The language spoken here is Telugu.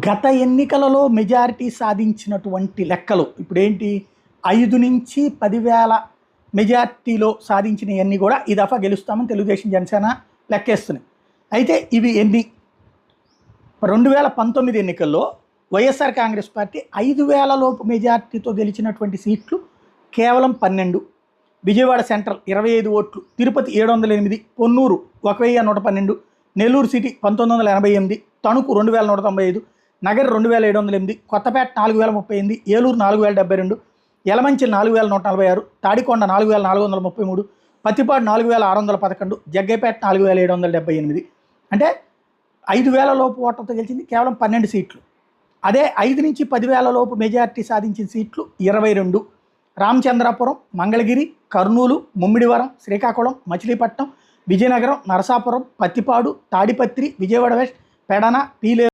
గత ఎన్నికలలో మెజారిటీ సాధించినటువంటి లెక్కలు ఇప్పుడేంటి 5 నుంచి 10,000 మెజారిటీలో సాధించినవన్నీ కూడా ఈ దఫా గెలుస్తామని తెలుగుదేశం జనసేన లెక్కేస్తున్నాయి. అయితే ఇవి ఎన్ని 2019 ఎన్నికల్లో వైఎస్ఆర్ కాంగ్రెస్ పార్టీ 5,000 లోపు మెజారిటీతో గెలిచినటువంటి సీట్లు కేవలం 12, విజయవాడ సెంట్రల్ 25 ఓట్లు, తిరుపతి 708, పొన్నూరు 1112, నెల్లూరు సిటీ 1988, తణుకు 2195, నగర్ 2708, కొత్తపేట 4038, ఏలూరు 4072, యలమంచిల్ 4146, తాడికొండ 4433, పత్తిపాడు 4611, జగ్గైపేట 4778. అంటే 5,000 లోపు ఓట్లతో గెలిచింది కేవలం 12 సీట్లు. అదే 5 నుంచి 10,000 లోపు మెజారిటీ సాధించిన సీట్లు 22. రామచంద్రాపురం, మంగళగిరి, కర్నూలు, ముమ్మిడివరం, శ్రీకాకుళం, మచిలీపట్నం, విజయనగరం, నరసాపురం, పత్తిపాడు, తాడిపత్రి, విజయవాడ వెస్ట్, పెడన, పీలేరు.